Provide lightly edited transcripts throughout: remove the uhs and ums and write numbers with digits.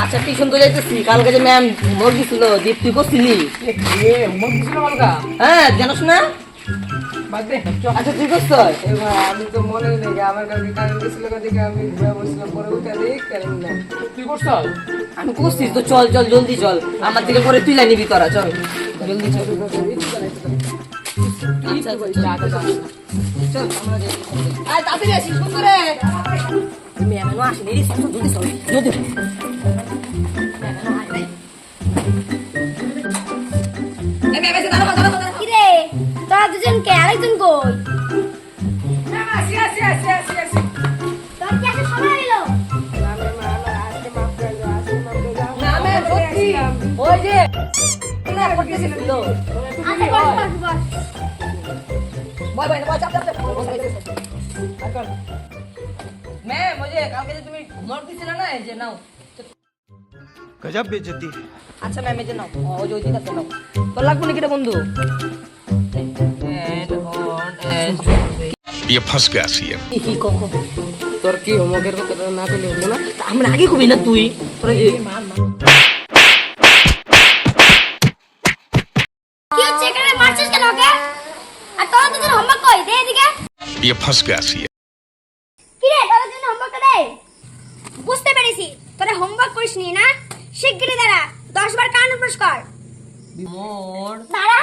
আচ্ছা টিউশন তো যাইতেছি, কালকে যে ম্যাম হোমওয়ার্ক দিছিল, দীপ্তি করছিলি? হোমওয়ার্ক দিছিল কালকা? হ্যাঁ, জানোস না? বাদ দে। আচ্ছা তুই করছ? এ ভাই আমি তো মনে নেই, আমার কালকে কারেন্ট গেছিল কালকে, আমি ঘুরে বসছিলাম, পরে উঠে দেখি কারেন্ট নাই। তুই করছ? আমি করছি তো, চল চল জলদি চল, আমার থেকে পরে তুইলা নিবি তোরা, চল জলদি চল। আচ্ছা, চল আমরা যাই। আয় তাড়াতাড়ি আসিস করে। ম্যাম এখনো আসেনি রে, চল জলদি চল জলদি। এই ম্যাম এসে দাঁড়াও। কি রে তোরা দুজন কে, আরেকজন কই? আসি। তোর কি আসে সময় হইলো? না ম্যাম সত্যি ওই যে না করতেছিল। আচ্ছা বস। বয় চাপ। ম্যাম ওই যে কালকে যে তুমি হোমওয়ার্ক দিছিলে না, এই যে নাও। गजब बेइज्जती। আচ্ছা ম্যাম এই যে নাও, ওই যে ওই দিকে আছে নাও। তোর লাগবে নাকি রে বন্ধু? ये फंस गया सीएम। কি কখন তোর কি হোমওয়ার্কের কথা না করলে হলো না? আমরা আগে কবি না তুই তোরা কি হচ্ছে এখানে, মারছিস কেন ওকে? আর তোরা দুজন হোমওয়ার্ক কই? দে এদিকে। ये फंस गया सीएम। কি রে তোরা দুজন হোমওয়ার্ক দে। বুঝতে পেরেছি তোরা হোমওয়ার্ক করিসনি না, শিগগিরই দাঁড়া, 10 বার কান উপস কর। মোর দাঁড়া।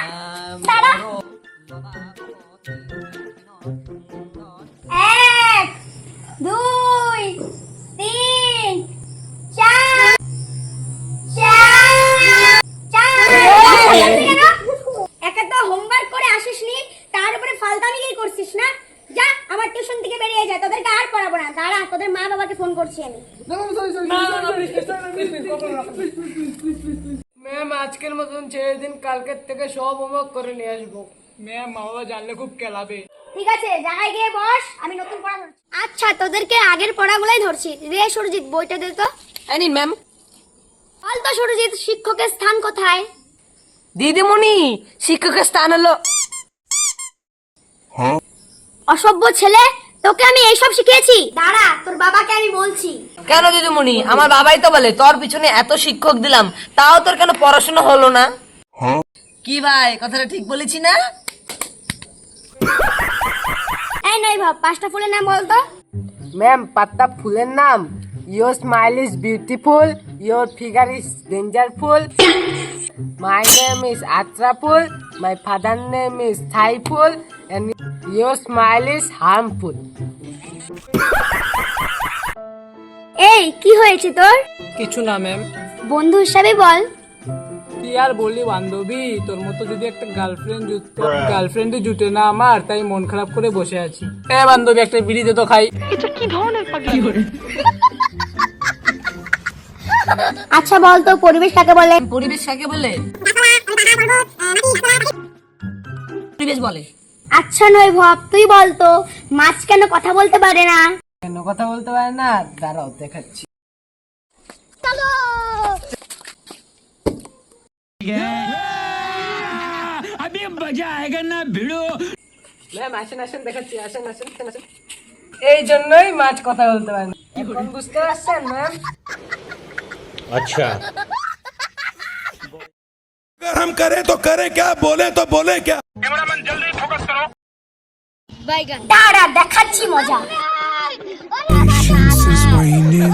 1 2 3 4 একে তো হোমওয়ার্ক করে আসিসনি, তার উপরে ফালতামি কি করছিস না? যা আমার টিউশন থেকে বেরিয়ে যা, তোদেরকে আর পড়াবো না। দাঁড়া, তোদের মা বাবাকে ফোন করছি আমি। ম্যাম আজকের মতন ছেড়ে দিন, কালকের থেকে সব হোমওয়ার্ক করে নিয়ে আসবো। ম্যাম মা বাবা জানলে খুব কেলাবে। ঠিক আছে, জায়গায় গিয়ে বস, আমি নতুন পড়া ধরছি। আচ্ছা তোদেরকে আগের পড়াগুলাই ধরছি। রে সুরজিৎ বইটা দে তো। এই নিন ম্যাম। বল তো সুরজিৎ, শিক্ষকের স্থান কোথায়? দিদিমণি, শিক্ষকের স্থান হলো। অসভ্য ছেলে, তোকে আমি এইসব শিখিয়েছি? দাঁড়া, তোর বাবাকে আমি বলছি। কেন দিদিমণি, আমার বাবাই তো বলে তোর পিছনে এত শিক্ষক দিলাম, তাও তোর কেন পড়াশোনা হলো না? কি ভাই, কথাটা ঠিক বলেছি না? এই নই ভাব, 5টা ফুলের নাম বল তো। ম্যাম পাত্তা ফুলের নাম: your smile is beautiful, your figure is dangerful, my name is আত্রাফুল, মাই ফাদার নেম ইজ থাইফুল, and your smile is harmful. এই কি হয়েছে তোর? কিছু না ম্যাম। বন্ধু হিসাবে বল। কি আর বলি বান্ধবী, তোর মতো যদি একটা গার্লফ্রেন্ডই জুটে না আমার, তাই মন খারাপ করে বসে আছি। এ বান্ধবী একটা বিড়ি দে তো খাই। আচ্ছা বল তো পরিবেশ কাকে বলে? পরিবেশ কাকে বলে? পরিবেশ বলে। আচ্ছা নয় ভাব, তুই বল তো মাছ কেন কথা বলতে পারে না? কেন কথা বলতে পারে না? দাঁড়াও দেখাচ্ছি। চলো। अभी मजा आएगा ना भिड़ो। ম্যাম আসেন দেখাচ্ছি, আসেন। এই জন্যই মাছ কথা বলতে পারে না। এখন বুঝতে পারছেন ম্যাম? अच्छा। अगर हम करें तो करें क्या, बोले तो बोले क्या। দাঁড়া দেখাচ্ছি মজা। Patience is waning.